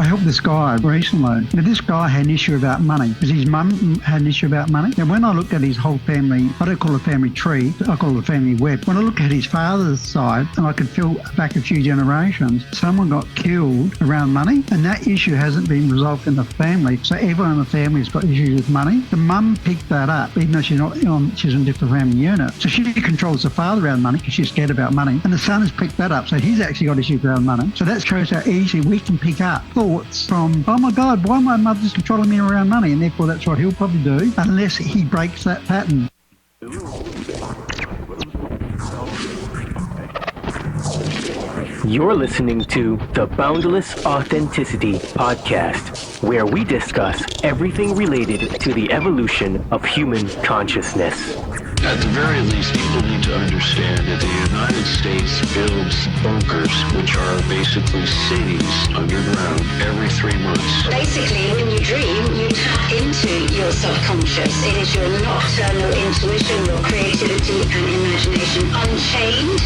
helped this guy recently. Now, this guy had an issue about money because his mum had an issue about money. And when I looked at his whole family, I don't call it a family tree, I call it a family web. When I looked at his father's side, and I could feel back a few generations, someone got killed around money, and that issue hasn't been resolved in the family. So everyone in the family has got issues with money. The mum picked that up, even though she's not she's in a different family unit. So she controls the father around money because she's scared about money. And the son has picked that up. So he's actually got issues around money. So that shows how easy we can pick up thoughts from, oh my God, why my mother's controlling me around money? And therefore that's what he'll probably do unless he breaks that pattern. You're listening to the Boundless Authenticity Podcast, where we discuss everything related to the evolution of human consciousness. At the very least, people need to understand that the United States builds bunkers, which are basically cities underground, every 3 months. Basically, when you dream, you tap into your subconscious. It is your nocturnal intuition, your creativity and imagination unchained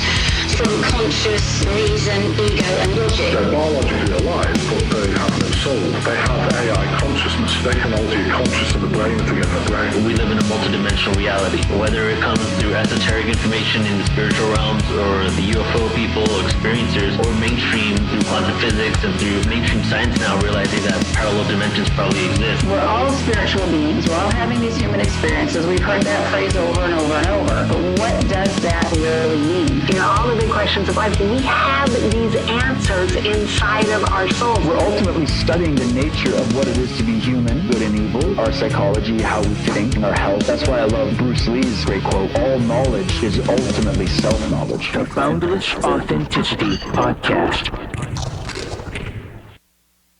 from conscious reason, ego and logic. They're biologically alive, but they have no soul. They have AI consciousness. They can alter your conscious of the brain to get the brain. We live in a multidimensional reality. Whether it comes through esoteric information in the spiritual realms, or the UFO people, experiencers, or mainstream through quantum physics and through mainstream science now realizing that parallel dimensions probably exist. We're all spiritual beings. We're all having these human experiences. We've heard that phrase over and over and over. But what does that really mean? You know, all the big questions of life, we have these answers inside of our souls. We're ultimately studying the nature of what it is to be human, good and evil, our psychology, how we think, our health. That's why I love Bruce Lee's great quote, all knowledge is ultimately self-knowledge. The Boundless Authenticity Podcast.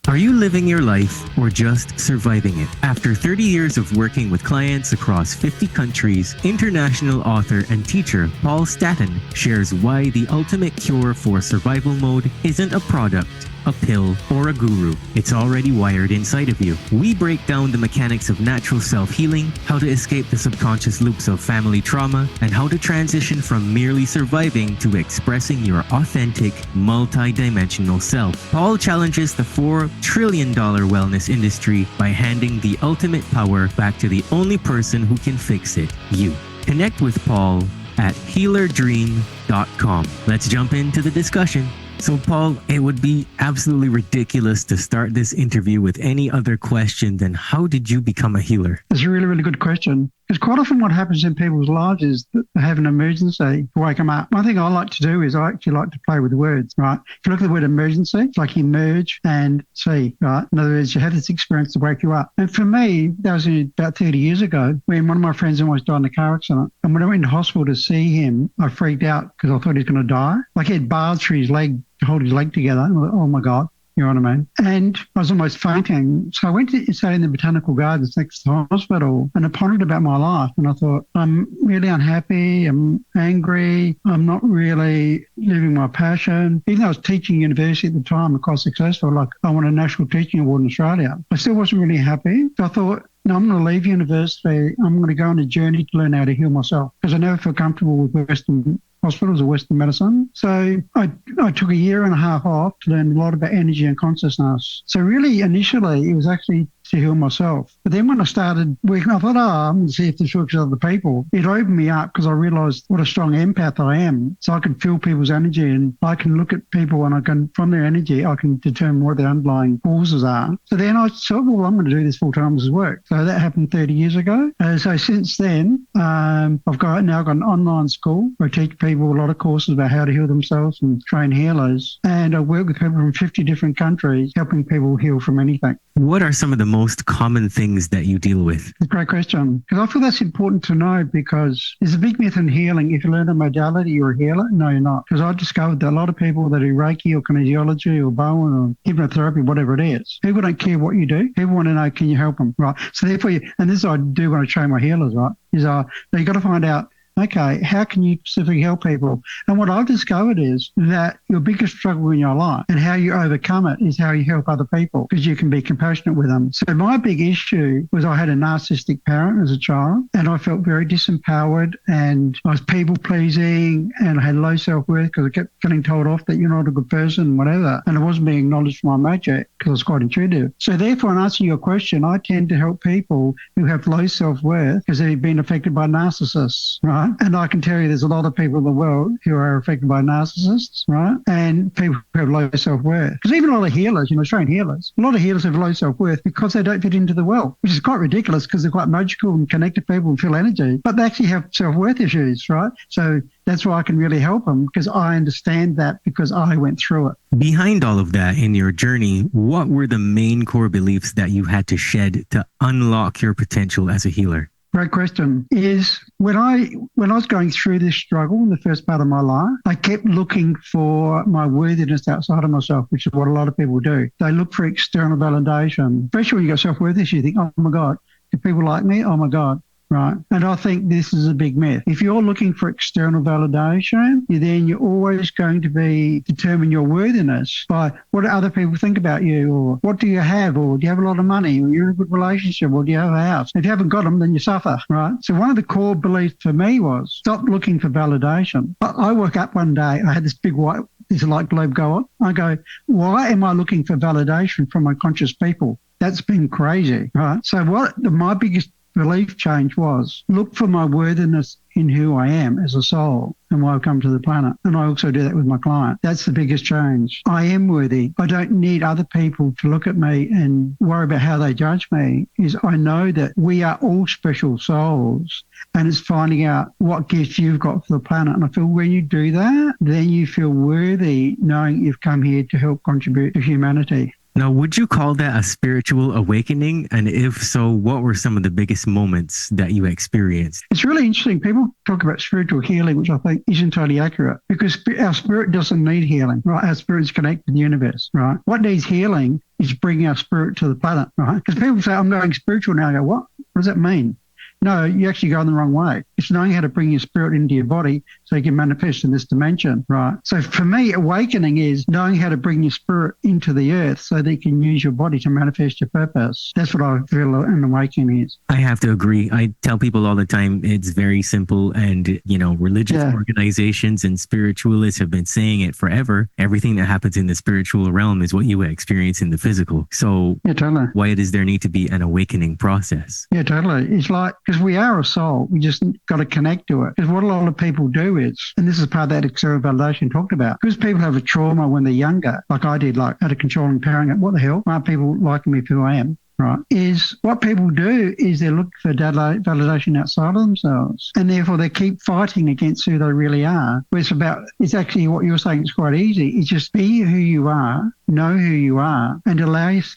Are you living your life or just surviving it? After 30 years of working with clients across 50 countries, international author and teacher Paul Statton shares why the ultimate cure for survival mode isn't a product, a pill, or a guru. It's already wired inside of you. We break down the mechanics of natural self-healing, how to escape the subconscious loops of family trauma, and how to transition from merely surviving to expressing your authentic, multi-dimensional self. Paul challenges the $4 trillion wellness industry by handing the ultimate power back to the only person who can fix it, you. Connect with Paul at healerdream.com. Let's jump into the discussion. So, Paul, it would be absolutely ridiculous to start this interview with any other question than how did you become a healer? That's a really, really good question. Because quite often what happens in people's lives is that they have an emergency to wake them up. One thing I like to do is I actually like to play with words, right? If you look at the word emergency, it's like emerge and see, right? In other words, you have this experience to wake you up. And for me, that was about 30 years ago when one of my friends almost died in a car accident. And when I went to hospital to see him, I freaked out because I thought he was going to die. Like he had bars through his leg to hold his leg together. And I thought, oh my God. You know what I mean? And I was almost fainting. So I went to stay in the botanical gardens next to the hospital and I pondered about my life. And I thought, I'm really unhappy. I'm angry. I'm not really living my passion. Even though I was teaching university at the time, quite successful, like I won a National Teaching Award in Australia, I still wasn't really happy. So I thought, no, I'm going to leave university. I'm going to go on a journey to learn how to heal myself because I never feel comfortable with Western hospitals or Western medicine. So I took a year and a half off to learn a lot about energy and consciousness. So really, initially, it was actually to heal myself. But then when I started working, I thought, I'm going to see if this works with other people. It opened me up because I realised what a strong empath I am. So I can feel people's energy and I can look at people and I can, from their energy, I can determine what their underlying causes are. So then I thought, well, I'm going to do this full time as work. So that happened 30 years ago. So since then, I've got an online school where I teach people a lot of courses about how to heal themselves and train healers. And I work with people from 50 different countries, helping people heal from anything. What are some of the most common things that you deal with? Great question. Because I feel that's important to know because there's a big myth in healing. If you learn a modality, you're a healer. No, you're not. Because I discovered that a lot of people that do Reiki or kinesiology or Bowen or hypnotherapy, whatever it is, people don't care what you do. People want to know, can you help them? Right. So therefore, and this is what I do when I train my healers, right, is you got to find out okay, how can you specifically help people? And what I've discovered is that your biggest struggle in your life and how you overcome it is how you help other people, because you can be compassionate with them. So my big issue was I had a narcissistic parent as a child, and I felt very disempowered, and I was people pleasing, and I had low self-worth because I kept getting told off that you're not a good person, whatever. And I wasn't being acknowledged for my magic because I was quite intuitive. So therefore, in answering your question, I tend to help people who have low self-worth because they've been affected by narcissists, right? And I can tell you there's a lot of people in the world who are affected by narcissists, right? And people who have low self-worth. Because even a lot of healers, Australian healers, a lot of healers have low self-worth because they don't fit into the world, which is quite ridiculous because they're quite magical and connect to people and feel energy, but they actually have self-worth issues, right? So that's why I can really help them, because I understand that because I went through it. Behind all of that in your journey, what were the main core beliefs that you had to shed to unlock your potential as a healer? Great question. Is when I was going through this struggle in the first part of my life, I kept looking for my worthiness outside of myself, which is what a lot of people do. They look for external validation, especially when you got self-worth issues. You think, oh my God, do people like me? Oh my God. Right. And I think this is a big myth. If you're looking for external validation, then you're always going to determine your worthiness by what do other people think about you, or what do you have, or do you have a lot of money, or you're in a good relationship, or do you have a house? If you haven't got them, then you suffer, right? So one of the core beliefs for me was stop looking for validation. I woke up one day, I had this big white, this light globe go on. I go, why am I looking for validation from unconscious people? That's been crazy, right? So my biggest belief change was look for my worthiness in who I am as a soul and why I've come to the planet. And I also do that with my client. That's the biggest change. I am worthy. I don't need other people to look at me and worry about how they judge me. I know that we are all special souls, and it's finding out what gifts you've got for the planet. And I feel when you do that, then you feel worthy knowing you've come here to help contribute to humanity. Now, would you call that a spiritual awakening? And if so, what were some of the biggest moments that you experienced? It's really interesting. People talk about spiritual healing, which I think isn't totally accurate, because our spirit doesn't need healing, right? Our spirit's connected to the universe, right? What needs healing is bringing our spirit to the planet, right? Because people say, I'm going spiritual now. I go, what? What does that mean? No, you actually go in the wrong way. It's knowing how to bring your spirit into your body so you can manifest in this dimension, right? So for me, awakening is knowing how to bring your spirit into the earth so that you can use your body to manifest your purpose. That's what I feel an awakening is. I have to agree. I tell people all the time, it's very simple. And, religious organizations and spiritualists have been saying it forever. Everything that happens in the spiritual realm is what you experience in the physical. So totally. Why does there need to be an awakening process? Yeah, totally. It's like, because we are a soul, we just got to connect to it. Because what a lot of people do is, and this is part of that external validation talked about, because people have a trauma when they're younger, like I did, like had a controlling parent, what the hell, aren't people liking me for who I am? Right, is what people do is they look for validation outside of themselves, and therefore they keep fighting against who they really are. It's actually what you're saying, it's quite easy. It's just be who you are, know who you are, and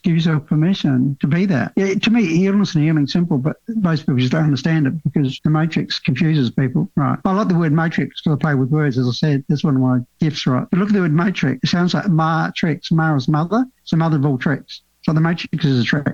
give yourself permission to be that. Yeah, to me, illness and healing is simple, but most people just don't understand it because the matrix confuses people, right? I like the word matrix because I play with words, as I said. That's one of my gifts, right? But look at the word matrix. It sounds like ma-trix. Ma is mother, so mother of all tricks. So the matrix is a trick.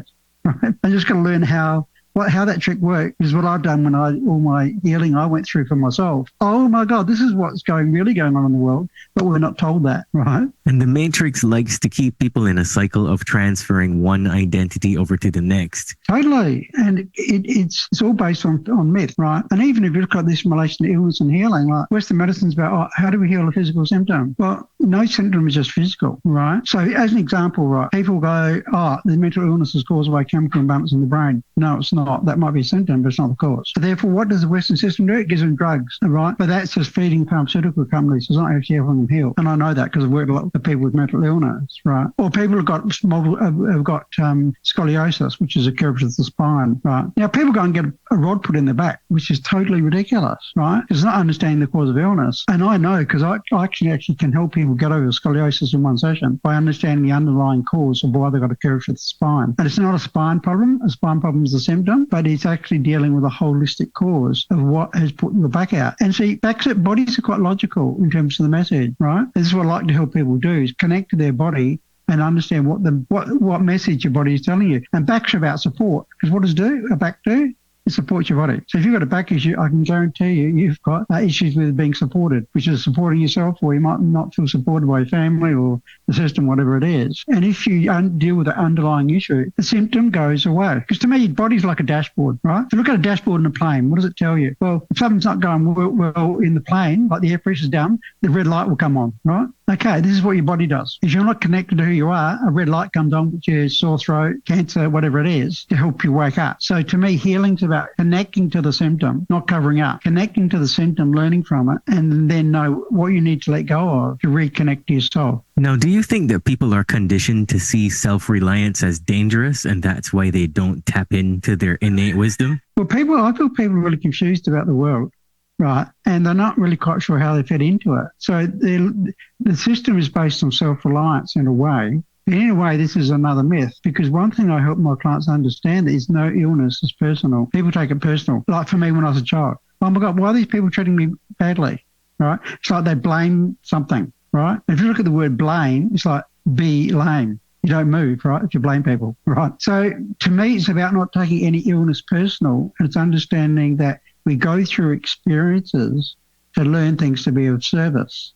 Right? I'm just going to learn how that trick works, is what I've done when all my healing I went through for myself. Oh my God, this is what's really going on in the world, but we're not told that, right? And the Matrix likes to keep people in a cycle of transferring one identity over to the next. Totally. And it's all based on myth, right? And even if you look at this in relation to illness and healing, like Western medicine's about, how do we heal a physical symptom? Well, no symptom is just physical, right? So as an example, right, people go, the mental illness is caused by chemical imbalance in the brain. No, it's not. That might be a symptom, but it's not the cause. So therefore, what does the Western system do? It gives them drugs, right? But that's just feeding pharmaceutical companies. It's not actually helping them heal. And I know that because I've worked a lot with people with mental illness, right? Or people have got scoliosis, which is a curvature of the spine, right? Now, people go and get a rod put in their back, which is totally ridiculous, right? It's not understanding the cause of illness. And I know because I actually can help people get over scoliosis in one session by understanding the underlying cause of why they've got a curvature of the spine. And it's not a spine problem. A spine problem is a symptom, but it's actually dealing with a holistic cause of what has put your back out. And see, bodies are quite logical in terms of the message, right? This is what I like to help people do, is connect to their body and understand what message your body is telling you. And backs are about support, because what does a back do? It It supports your body. So if you've got a back issue, I can guarantee you've got issues with being supported, which is supporting yourself, or you might not feel supported by your family or the system, whatever it is. And if you deal with the underlying issue, the symptom goes away. Because to me, your body's like a dashboard, right? If you look at a dashboard in a plane, what does it tell you? Well, if something's not going well in the plane, like the air pressure's down, the red light will come on, right? Okay, this is what your body does. If you're not connected to who you are, a red light comes on, which is sore throat, cancer, whatever it is, to help you wake up. So to me, healing's about connecting to the symptom, not covering up. Connecting to the symptom, learning from it, and then know what you need to let go of to reconnect to yourself. Now, do you think that people are conditioned to see self-reliance as dangerous, and that's why they don't tap into their innate wisdom? Well, I feel people are really confused about the world. Right. And they're not really quite sure how they fit into it. So the system is based on self-reliance in a way. But in a way, this is another myth, because one thing I help my clients understand is no illness is personal. People take it personal. Like for me when I was a child. Oh my God, why are these people treating me badly? Right. It's like they blame something. Right. If you look at the word blame, it's like be lame. You don't move, right, if you blame people, right? So to me, it's about not taking any illness personal, and it's understanding that we go through experiences to learn things to be of service,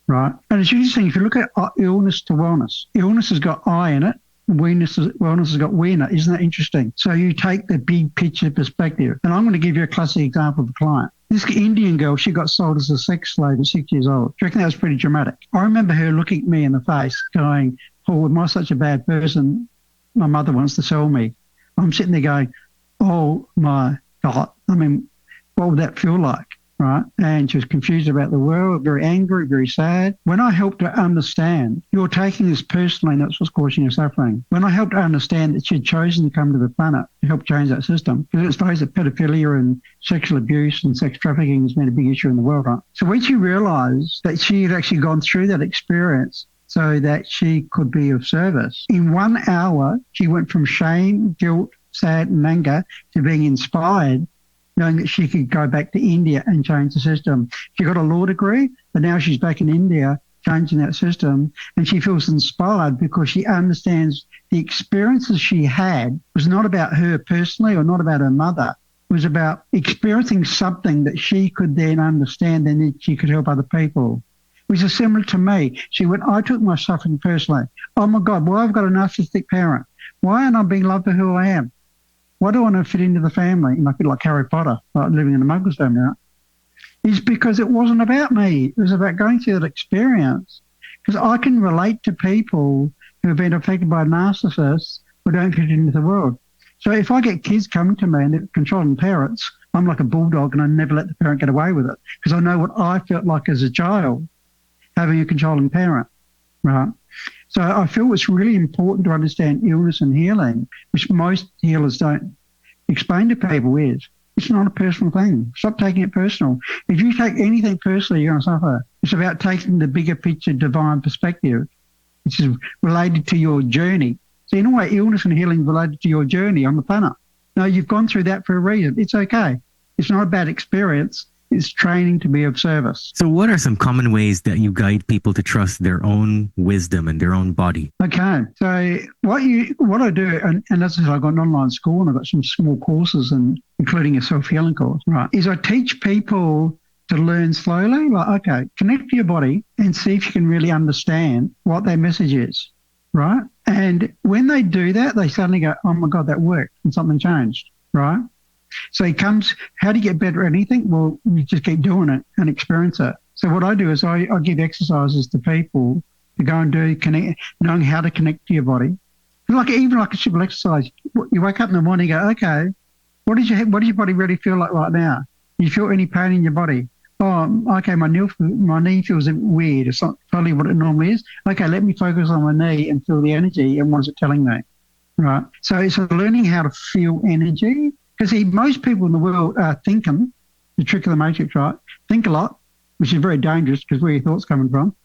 right? And it's interesting, if you look at illness to wellness, illness has got I in it, wellness has got we in it. Isn't that interesting? So you take the big picture perspective. And I'm going to give you a classic example of a client. This Indian girl, she got sold as a sex slave at 6 years old. Do you reckon that was pretty dramatic? I remember her looking at me in the face going, Paul, am I such a bad person? My mother wants to sell me. I'm sitting there going, oh my God. I mean, what would that feel like, right? And she was confused about the world, very angry, very sad. When I helped her understand, you're taking this personally, and that's what's causing her suffering. When I helped her understand that she'd chosen to come to the planet to help change that system, because let's face it, pedophilia and sexual abuse and sex trafficking has been a big issue in the world, right? So when she realised that she had actually gone through that experience so that she could be of service, in 1 hour, she went from shame, guilt, sad and anger to being inspired, knowing that she could go back to India and change the system. She got a law degree, but now she's back in India changing that system, and she feels inspired because she understands the experiences she had was not about her personally or not about her mother. It was about experiencing something that she could then understand and then she could help other people. Which is similar to me. She went, I took my suffering personally. Oh my God, why have I got a narcissistic parent? Why aren't I being loved for who I am? Why do I want to fit into the family? And I feel like Harry Potter, like living in a muggle's family, right? It's because it wasn't about me. It was about going through that experience. Because I can relate to people who have been affected by narcissists who don't fit into the world. So if I get kids coming to me and they're controlling parents, I'm like a bulldog and I never let the parent get away with it because I know what I felt like as a child having a controlling parent, right? So I feel it's really important to understand illness and healing, which most healers don't explain to people is it's not a personal thing. Stop taking it personal. If you take anything personally, you're going to suffer. It's about taking the bigger picture, divine perspective, which is related to your journey. So in a way, illness and healing is related to your journey on the planet. No, you've gone through that for a reason. It's okay. It's not a bad experience. It's training to be of service. So what are some common ways that you guide people to trust their own wisdom and their own body? Okay. So what I do, and that's I've got an online school and I've got some small courses, and including a self-healing course, right, is I teach people to learn slowly, like, okay, connect to your body and see if you can really understand what their message is, right? And when they do that, they suddenly go, oh my God, that worked and something changed, right? So it comes, how do you get better at anything? Well, you just keep doing it and experience it. So what I do is I give exercises to people to go and do, knowing how to connect to your body. Even like a simple exercise. You wake up in the morning and go, okay, what does your body really feel like right now? Do you feel any pain in your body? Oh, okay, my knee feels weird. It's not totally what it normally is. Okay, let me focus on my knee and feel the energy and what is it telling me, right? So it's learning how to feel energy. Because most people in the world are thinking, the trick of the matrix, right? Think a lot, which is very dangerous because where your thoughts coming from,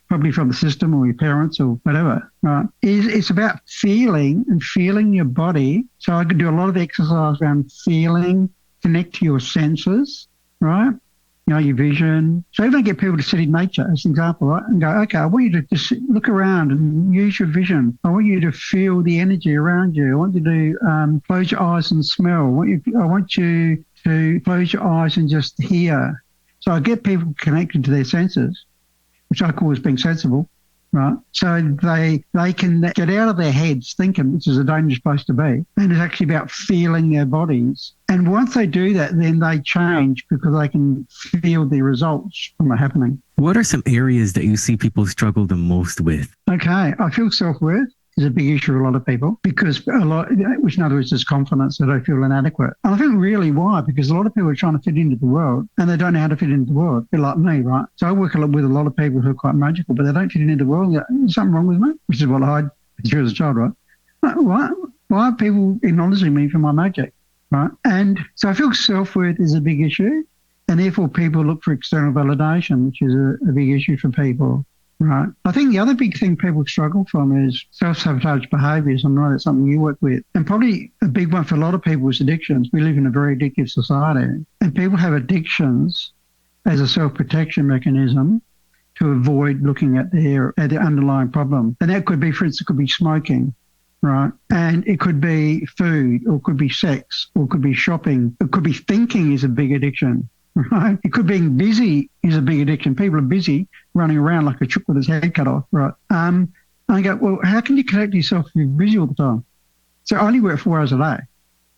probably from the system or your parents or whatever, right? It's about feeling and feeling your body. So I could do a lot of exercise around feeling, connect to your senses, right? your vision. So even get people to sit in nature as an example, right? And go, okay, I want you to just look around and use your vision. I want you to feel the energy around you. I want you to close your eyes and smell. I want you to close your eyes and just hear. So I get people connected to their senses, which I call as being sensible, right? So they can get out of their heads thinking, which is a dangerous place to be. And it's actually about feeling their bodies. And once they do that, then they change because they can feel the results from it happening. What are some areas that you see people struggle the most with? Okay, I feel self-worth is a big issue for a lot of people because which in other words is confidence, that they feel inadequate. And I think really why? Because a lot of people are trying to fit into the world and they don't know how to fit into the world. A bit like me, right? So I work with a lot of people who are quite magical, but they don't fit into the world. There's something wrong with me, which is what I had as a child, right? Why are people acknowledging me for my magic, right? And so I feel self-worth is a big issue, and therefore people look for external validation, which is a big issue for people. Right. I think the other big thing people struggle from is self-sabotage behaviours. I know that's something you work with. And probably a big one for a lot of people is addictions. We live in a very addictive society. And people have addictions as a self-protection mechanism to avoid looking at their underlying problem. And that could be, for instance, it could be smoking, right? And it could be food, or it could be sex, or it could be shopping. It could be thinking is a big addiction. Right. It could be busy is a big addiction. People are busy running around like a chook with his head cut off. Right. And I go, well, how can you connect yourself if you're busy all the time? So I only work 4 hours a day.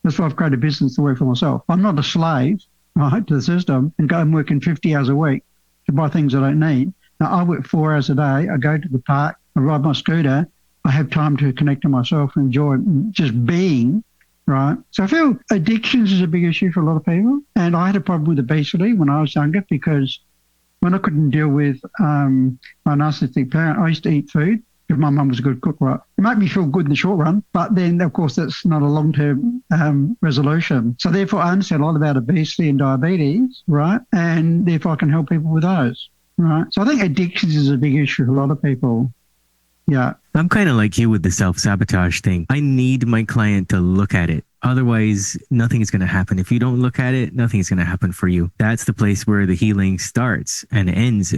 That's why I've created a business to work for myself. I'm not a slave, right, to the system and go and working 50 hours a week to buy things I don't need. Now I work 4 hours a day. I go to the park. I ride my scooter. I have time to connect to myself and enjoy just being. Right. So I feel addictions is a big issue for a lot of people. And I had a problem with obesity when I was younger because when I couldn't deal with my narcissistic parent, I used to eat food because my mum was a good cook, right? It made me feel good in the short run, but then, of course, that's not a long-term resolution. So therefore, I understand a lot about obesity and diabetes, right? And therefore, I can help people with those, right? So I think addictions is a big issue for a lot of people. Yeah. I'm kind of like you with the self-sabotage thing. I need my client to look at it. Otherwise, nothing is going to happen. If you don't look at it, nothing is going to happen for you. That's the place where the healing starts and ends,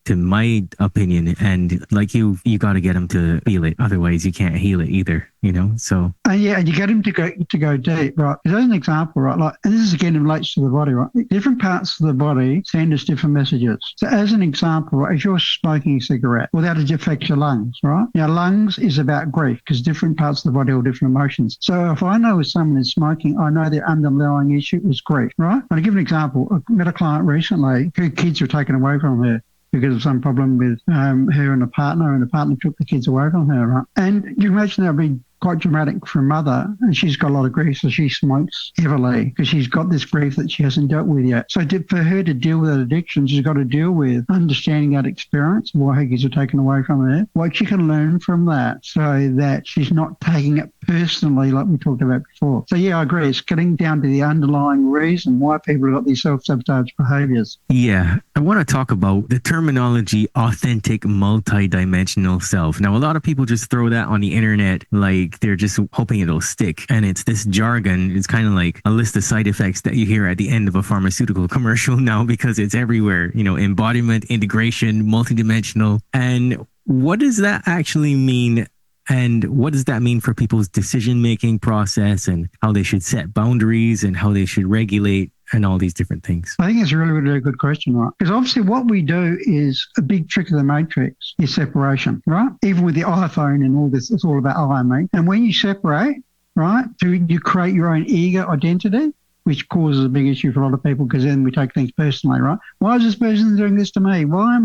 to my opinion. And like you got to get them to feel it. Otherwise, you can't heal it either, so. Yeah, and you get them to go deep, right? As an example, right, like, and this is again relates to the body, right? Different parts of the body send us different messages. So as an example, right, if you're smoking a cigarette, well, that affects your lungs, right? Now, lungs is about grief because different parts of the body have different emotions. So if I know if someone is smoking, I know their underlying issue is grief, right? I'll give an example. I met a client recently whose kids were taken away from her because of some problem with her and the partner took the kids away from her, right? And you imagine that would be quite dramatic for a mother, and she's got a lot of grief, so she smokes heavily because she's got this grief that she hasn't dealt with yet. So for her to deal with that addiction, she's got to deal with understanding that experience, why her kids are taken away from her, what she can learn from that so that she's not taking it personally like we talked about before. So yeah, I agree. It's getting down to the underlying reason why people have got these self-sabotage behaviours. Yeah, I want to talk about the terminology authentic multidimensional self. Now, a lot of people just throw that on the internet like they're just hoping it'll stick. And it's this jargon. It's kind of like a list of side effects that you hear at the end of a pharmaceutical commercial now because it's everywhere, embodiment, integration, multidimensional. And what does that actually mean? And what does that mean for people's decision-making process and how they should set boundaries and how they should regulate and all these different things? I think it's a really, really good question, right? Because obviously what we do is a big trick of the matrix is separation, right? Even with the iPhone and all this, it's all about I and me. And when you separate, right, you create your own ego identity, which causes a big issue for a lot of people because then we take things personally, right? Why is this person doing this to me? Why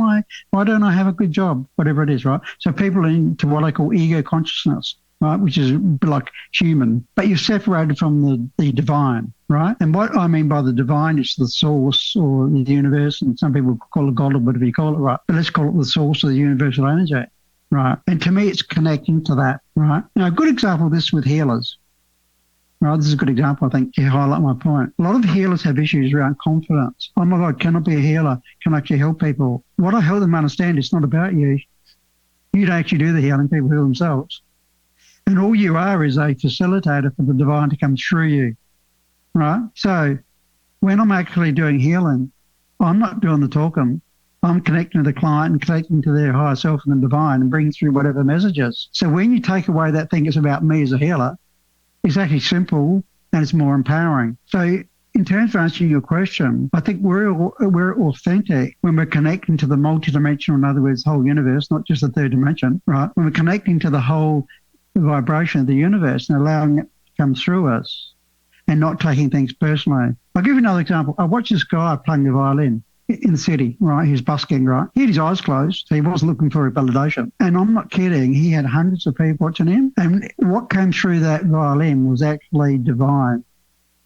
don't I have a good job? Whatever it is, right? So people are into what I call ego consciousnness, right? Which is like human, but you're separated from the divine, right? And what I mean by the divine is the source or the universe, and some people call it God or whatever you call it, right? But let's call it the source of the universal energy, right? And to me, it's connecting to that, right? Now, a good example of this with healers. Right, this is a good example, I think, to highlight my point. A lot of healers have issues around confidence. Oh my God, can I be a healer? Can I actually help people? What I help them understand, it's not about you. You don't actually do the healing, people heal themselves. And all you are is a facilitator for the divine to come through you, right? So when I'm actually doing healing, I'm not doing the talking. I'm connecting to the client and connecting to their higher self and the divine and bringing through whatever messages. So when you take away that thing it's about me as a healer, it's actually simple and it's more empowering. So in terms of answering your question, I think we're authentic when we're connecting to the multidimensional, in other words, the whole universe, not just the third dimension, right? When we're connecting to the whole vibration of the universe and allowing it to come through us and not taking things personally. I'll give you another example. I watched this guy playing the violin in the city, right? He was busking, right? He had his eyes closed, so he wasn't looking for a validation. And I'm not kidding. He had hundreds of people watching him. And what came through that violin was actually divine.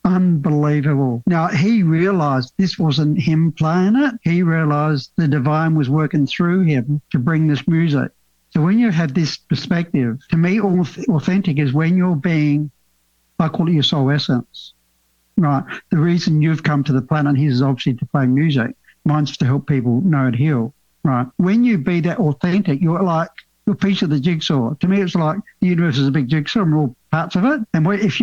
Unbelievable. Now, he realized this wasn't him playing it. He realized the divine was working through him to bring this music. So when you have this perspective, to me, authentic is when you're being, I call it your soul essence, right? The reason you've come to the planet, his is obviously to play music. Mine's to help people know and heal, right? When you be that authentic, you're like a piece of the jigsaw. To me, it's like the universe is a big jigsaw and we're all parts of it. And if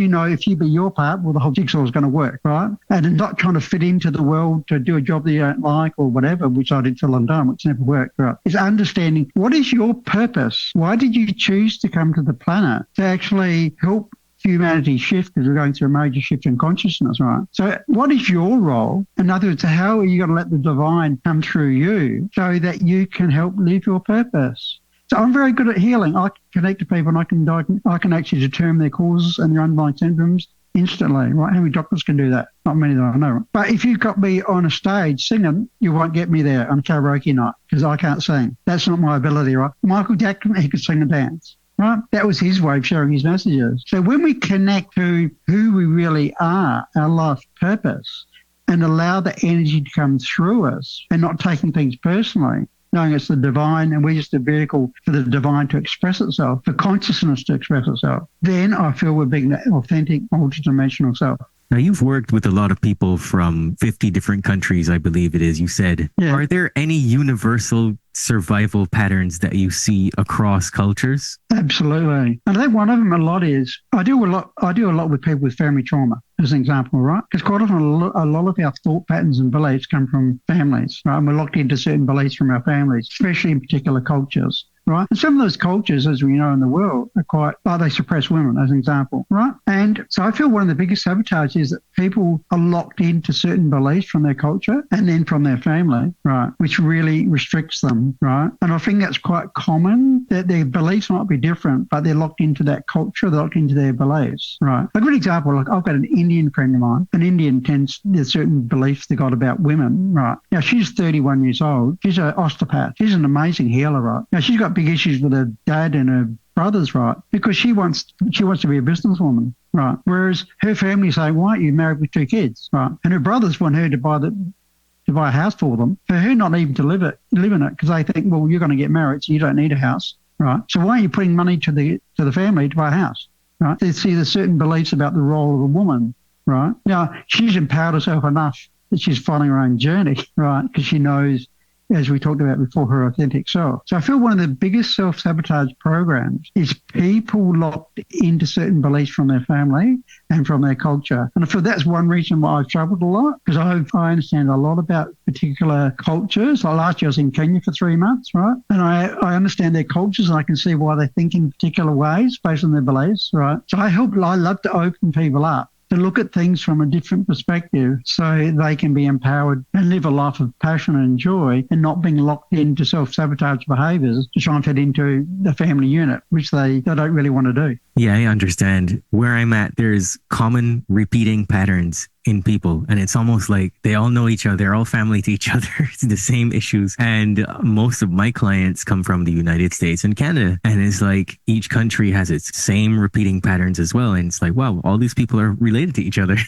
you be your part, well, the whole jigsaw is going to work, right? And not trying to fit into the world to do a job that you don't like or whatever, which I did for a long time, which never worked, right? It's understanding what is your purpose? Why did you choose to come to the planet? To actually help humanity shift, because we're going through a major shift in consciousness, right? So what is your role? In other words, how are you going to let the divine come through you so that you can help live your purpose? So I'm very good at healing. I can connect to people and I can actually determine their causes and their underlying symptoms instantly, right? How many doctors can do that? Not many that I know. But if you've got me on a stage singing, you won't get me there on a karaoke night because I can't sing. That's not my ability, right? Michael Jackson, he could sing and dance. Right? That was his way of sharing his messages. So when we connect to who we really are, our life purpose, and allow the energy to come through us and not taking things personally, knowing it's the divine and we're just a vehicle for the divine to express itself, for consciousness to express itself, then I feel we're being that authentic, multidimensional self. Now, you've worked with a lot of people from 50 different countries, I believe it is, you said. Yeah. Are there any universal survival patterns that you see across cultures? Absolutely. And I think one of them a lot is, I do a lot with people with family trauma, as an example, right? Because quite often a lot of our thought patterns and beliefs come from families, right? And we're locked into certain beliefs from our families, especially in particular cultures. Right. And some of those cultures, as we know in the world, are quite, they suppress women, as an example. Right. And so I feel one of the biggest sabotage is that people are locked into certain beliefs from their culture and then from their family, right, which really restricts them. Right. And I think that's quite common, that their beliefs might be different, but they're locked into that culture, they're locked into their beliefs. Right. A good example, like I've got an Indian friend of mine. An Indian there's certain beliefs they got about women. Right. Now, she's 31 years old. She's an osteopath. She's an amazing healer. Right. Now, she's got big issues with her dad and her brothers, right? Because she wants to be a businesswoman, right? Whereas her family say, why aren't you married with 2 kids, right? And her brothers want her to buy a house for them, for her not even to live in it, because they think, well, you're going to get married, so you don't need a house, right? So why aren't you putting money to the family to buy a house, right? They see there's certain beliefs about the role of a woman, right? Now, she's empowered herself enough that she's following her own journey, right? Because she knows, as we talked about before, her authentic self. So I feel one of the biggest self-sabotage programs is people locked into certain beliefs from their family and from their culture. And I feel that's one reason why I've traveled a lot, because I understand a lot about particular cultures. Like last year I was in Kenya for 3 months, right? And I understand their cultures and I can see why they think in particular ways based on their beliefs, right? So I love to open people up to look at things from a different perspective so they can be empowered and live a life of passion and joy and not being locked into self-sabotage behaviours to try and fit into the family unit, which they don't really want to do. Yeah, I understand. Where I'm at, there's common repeating patterns in people. And it's almost like they all know each other. They're all family to each other. It's the same issues. And most of my clients come from the United States and Canada. And it's like each country has its same repeating patterns as well. And it's like, wow, all these people are related to each other.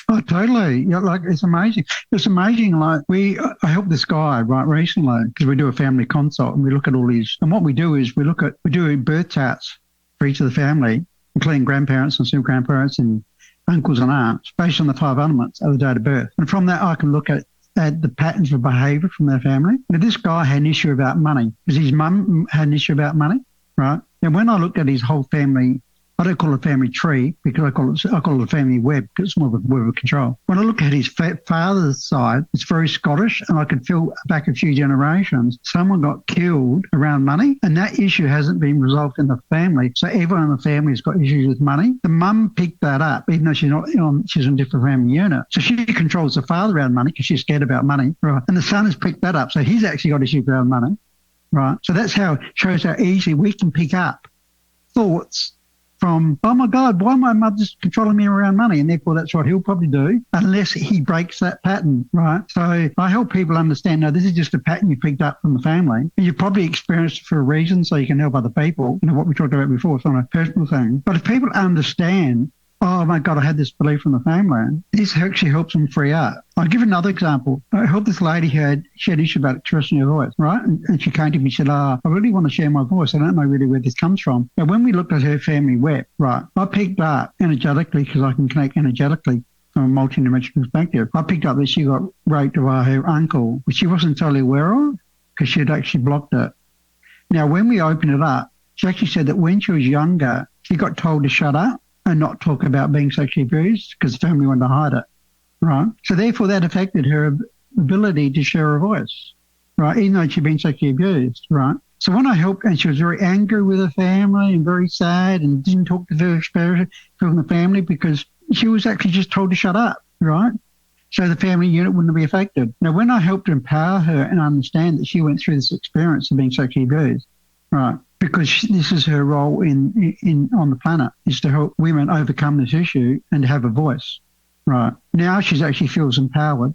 Oh, totally. Yeah, like it's amazing. It's amazing. Like I helped this guy right recently because we do a family consult and we look at all these. And what we do is we do birth charts for each of the family, including grandparents and some grandparents and uncles and aunts, based on the 5 elements of the date of birth. And from that, I can look at the patterns of behaviour from their family. Now, this guy had an issue about money because his mum had an issue about money, right? And when I looked at his whole family, I don't call it a family tree because I call it a family web because it's more of a web of control. When I look at his father's side, it's very Scottish, and I could feel back a few generations, someone got killed around money, and that issue hasn't been resolved in the family. So everyone in the family has got issues with money. The mum picked that up, even though she's not she's in a different family unit. So she controls the father around money because she's scared about money, right? And the son has picked that up, so he's actually got issues around money, right? So that's how it shows how easy we can pick up thoughts from, oh my God, why my mother's controlling me around money? And therefore that's what he'll probably do unless he breaks that pattern, right? So I help people understand, no, this is just a pattern you picked up from the family. And you probably experienced it for a reason so you can help other people. You know, what we talked about before, it's not a personal thing. But if people understand, oh my God, I had this belief from the family, this actually helps them free up. I'll give another example. I helped this lady who had issue about trusting her voice, right? And she came to me and said, I really want to share my voice. I don't know really where this comes from. But when we looked at her family web, right, I picked up energetically, because I can connect energetically from a multi-dimensional perspective. I picked up that she got raped by her uncle, which she wasn't totally aware of because she had actually blocked it. Now, when we opened it up, she actually said that when she was younger, she got told to shut up and not talk about being sexually abused because the family wanted to hide it, right? So therefore that affected her ability to share her voice, right? Even though she'd been sexually abused, right? So when I helped, and she was very angry with her family and very sad and didn't talk to her spirit from the family because she was actually just told to shut up, right? So the family unit wouldn't be affected. Now, when I helped empower her and understand that she went through this experience of being sexually abused, right? Because this is her role in on the planet, is to help women overcome this issue and have a voice, right? Now she actually feels empowered,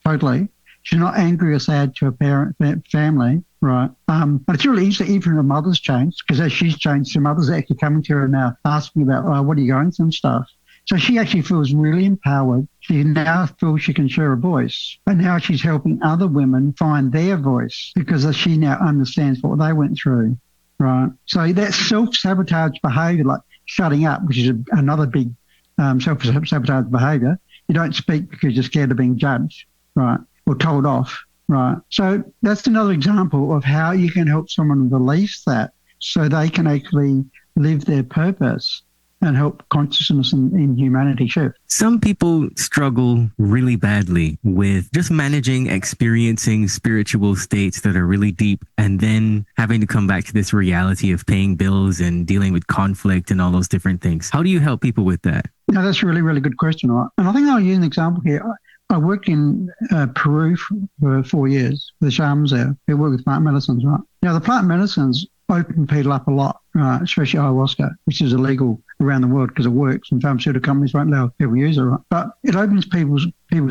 totally. She's not angry or sad to her family, right? But it's really easy, even her mother's changed, because as she's changed, her mother's actually coming to her now asking about, what are you going through and stuff. So she actually feels really empowered. She now feels she can share a voice. And now she's helping other women find their voice because she now understands what they went through. Right. So that self-sabotage behaviour, like shutting up, which is another big self-sabotage behaviour. You don't speak because you're scared of being judged, right, or told off, right. So that's another example of how you can help someone release that so they can actually live their purpose and help consciousness in humanity shift. Some people struggle really badly with just managing, experiencing spiritual states that are really deep and then having to come back to this reality of paying bills and dealing with conflict and all those different things. How do you help people with that? No, that's a really, really good question, right? And I think I'll use an example here. I worked in Peru for 4 years with the shamans there. They work with plant medicines, right? Now, the plant medicines open people up a lot, right? Especially ayahuasca, which is illegal around the world because it works and pharmaceutical companies won't allow people to use it, right? But it opens people's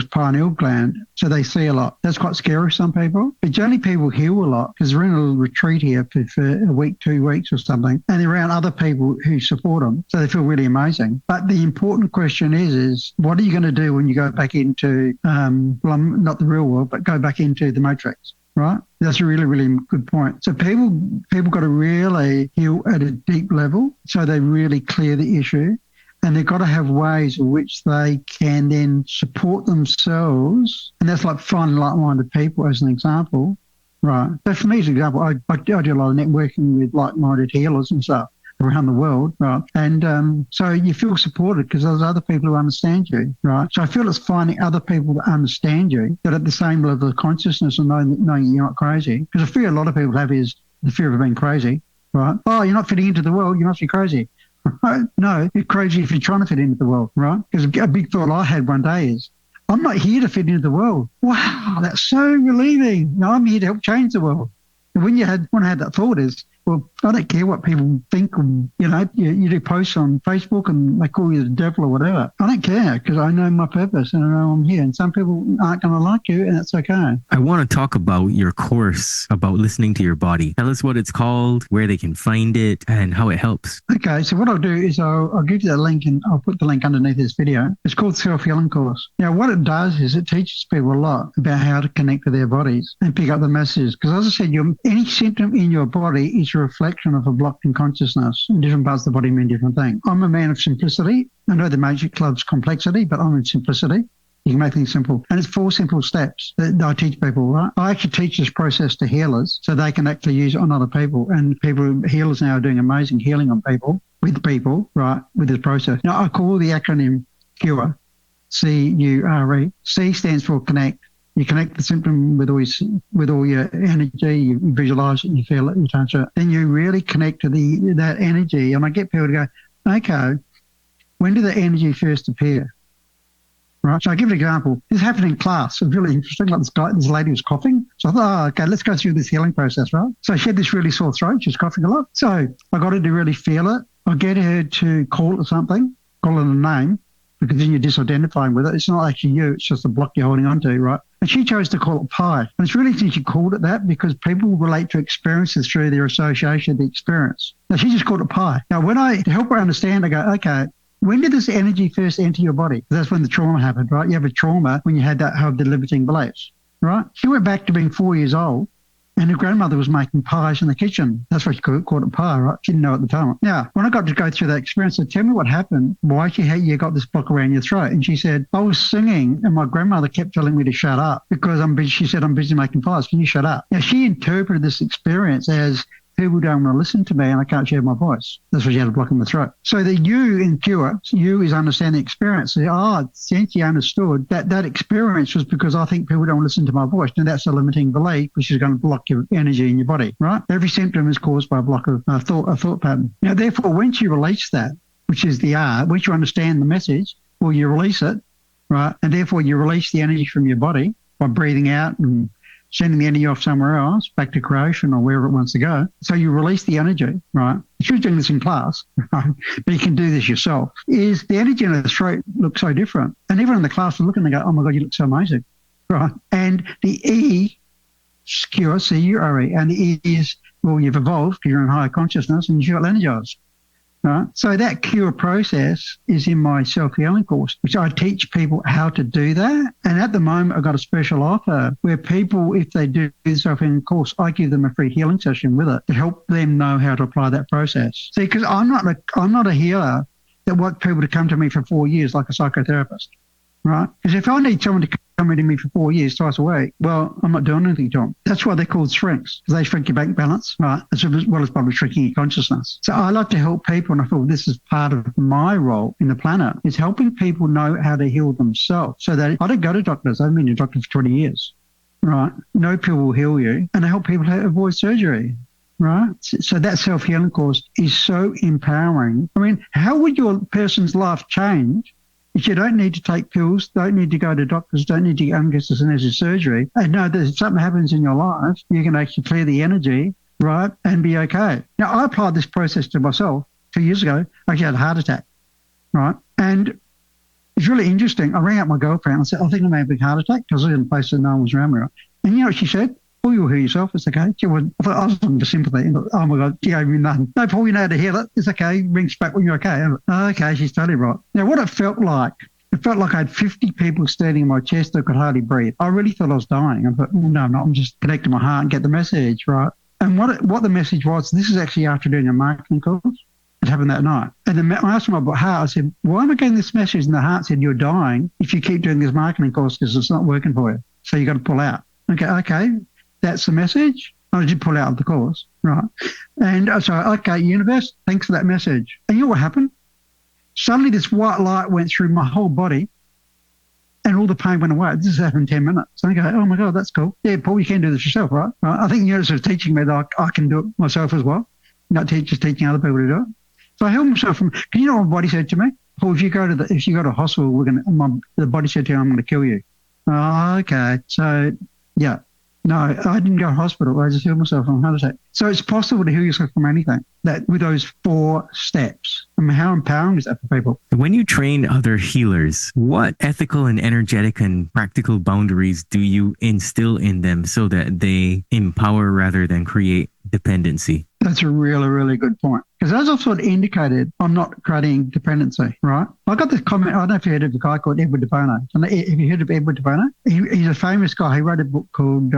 pineal gland so they see a lot. That's quite scary for some people. But generally people heal a lot because they're in a little retreat here for a week, 2 weeks or something, and they're around other people who support them. So they feel really amazing. But the important question is what are you going to do when you go back into, not the real world, but go back into the matrix? Right? That's a really, really good point. So people got to really heal at a deep level so they really clear the issue. And they've got to have ways in which they can then support themselves. And that's like finding like-minded people as an example. Right. So for me as an example, I do a lot of networking with like-minded healers and stuff around the world, right? And so you feel supported because there's other people who understand you, right? So I feel it's finding other people that understand you, that at the same level of consciousness and knowing you're not crazy. Because the fear a lot of people have is the fear of being crazy, right? Oh, you're not fitting into the world, you must be crazy. Right? No, you're crazy if you're trying to fit into the world, right? Because a big thought I had one day is, I'm not here to fit into the world. Wow, that's so relieving. No, I'm here to help change the world. And when I had that thought is, well, I don't care what people think. You do posts on Facebook and they call you the devil or whatever. I don't care because I know my purpose and I know I'm here. And some people aren't going to like you and that's okay. I want to talk about your course about listening to your body. Tell us what it's called, where they can find it and how it helps. Okay, so what I'll do is I'll give you that link and I'll put the link underneath this video. It's called Self-Healing Course. Now, what it does is it teaches people a lot about how to connect with their bodies and pick up the messages. Because as I said, any symptom in your body is a reflection of a blocked in consciousness. And different parts of the body mean different things. I'm a man of simplicity. I know the Magic Club's complexity, but I'm in simplicity. You can make things simple. And it's 4 simple steps that I teach people, right? I actually teach this process to healers so they can actually use it on other people. And healers now are doing amazing healing on people with people, right, with this process. Now, I call the acronym CURE, CURE. C stands for connect. You connect the symptom with all your energy, you visualize it, you feel it, you touch it. Then you really connect to that energy. And I get people to go, okay, when did the energy first appear? Right. So I give an example. This happened in class. It was really interesting. Like this lady was coughing. So I thought, oh, okay, let's go through this healing process, right? So she had this really sore throat. She was coughing a lot. So I got her to really feel it. I get her to call it something, call it a name, because then you're disidentifying with it. It's not actually you. It's just a block you're holding on to, right? And she chose to call it pie. And it's really interesting she called it that because people relate to experiences through their association of the experience. Now, she just called it pie. Now, to help her understand, I go, okay, when did this energy first enter your body? That's when the trauma happened, right? You have a trauma when you had that have the limiting beliefs, right? She went back to being 4 years old and her grandmother was making pies in the kitchen. That's why she called it pie, right? She didn't know at the time. Now, when I got to go through that experience, I said, tell me what happened, why you got this block around your throat. And she said, I was singing and my grandmother kept telling me to shut up because she said, I'm busy making pies. Can you shut up? Now, she interpreted this experience as people don't want to listen to me and I can't share my voice. That's why she had a block in the throat. So the you in cure, you is understanding the experience. So, since you understood that experience was because I think people don't listen to my voice. And that's a limiting belief, which is going to block your energy in your body, right? Every symptom is caused by a block of a thought pattern. Now, therefore, once you release that, which is the R, once you understand the message, well, you release it, right? And therefore, you release the energy from your body by breathing out and sending the energy off somewhere else, back to creation or wherever it wants to go. So you release the energy, right? She was doing this in class, right? But you can do this yourself. Is the energy in the throat looks so different. And everyone in the class was looking and they go, oh my God, you look so amazing, right? And the E, cure, C-U-R-E, and the E is, well, you've evolved, you're in higher consciousness and you feel energized. Right? So that cure process is in my self-healing course, which I teach people how to do that. And at the moment, I've got a special offer where people, if they do the self-healing course, I give them a free healing session with it to help them know how to apply that process. See, because I'm not a healer that want people to come to me for 4 years like a psychotherapist, right? Because if I need someone to come into me for 4 years, twice a week, well, I'm not doing anything to them. That's why they're called shrinks, because they shrink your bank balance, right? As well as probably shrinking your consciousness. So I like to help people, and I feel this is part of my role in the planet, is helping people know how to heal themselves. So that I don't go to doctors. I've been a doctor for 20 years, right? No pill will heal you. And I help people to avoid surgery. Right. So that self-healing course is so empowering. I mean, how would your person's life change if you don't need to take pills, don't need to go to doctors, don't need to undergo unnecessary surgery, and know that if something happens in your life, you can actually clear the energy, right, and be okay. Now, I applied this process to myself 2 years ago. I actually had a heart attack, right? And it's really interesting. I rang up my girlfriend. I said, I think I may have a heart attack because I was in a place that no one was around me. Right? And you know what she said? Paul, you'll heal yourself. It's okay. I thought I was looking for sympathy. Oh my God, she gave me nothing. No, Paul, you know how to heal it. It's okay. Rings back when you're okay. Okay, she's totally right. Now, what it felt like I had 50 people standing in my chest that could hardly breathe. I really thought I was dying. I thought, well, no, I'm not. I'm just connecting my heart and get the message, right? And what the message was, this is actually after doing a marketing course. It happened that night. And then I asked my heart, I said, why am I getting this message? And the heart said, you're dying if you keep doing this marketing course because it's not working for you. So you got to pull out. Okay. That's the message. I did pull out of the course, right? And so, okay, universe, thanks for that message. And you know what happened? Suddenly this white light went through my whole body and all the pain went away. This has happened in 10 minutes. So I go, oh my God, that's cool. Yeah, Paul, you can do this yourself, right? I think you're sort of teaching me that I can do it myself as well, not just teaching other people to do it. So I held myself from, can you know what my body said to me? Paul, if you go to hospital, the body said to you, I'm going to kill you. Oh, okay. So, yeah. No, I didn't go to hospital. I just healed myself from a heart attack. So it's possible to heal yourself from anything that with those 4 steps. I mean, how empowering is that for people? When you train other healers, what ethical and energetic and practical boundaries do you instill in them so that they empower rather than create dependency? That's a really, really good point. Because as I've sort of indicated, I'm not creating dependency, right? I got this comment, I don't know if you heard of a guy called Edward de Bono. Have you heard of Edward de Bono? He's a famous guy. He wrote a book called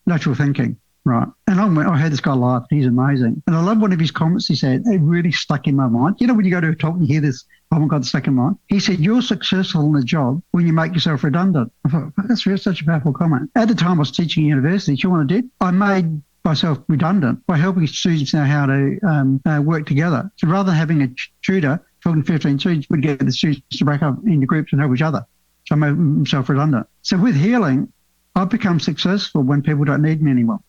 Natural Thinking, right? And I heard this guy live. He's amazing. And I love one of his comments he said. It really stuck in my mind. You know, when you go to a talk and you hear this, oh my God, stuck in mind. He said, you're successful in a job when you make yourself redundant. I thought, that's such a powerful comment. At the time I was teaching at university, you know what I did? I made myself redundant by helping students know how to work together. So rather than having a tutor talking to 15 students, we'd get the students to break up into groups and help each other. So I made myself redundant. So with healing, I've become successful when people don't need me anymore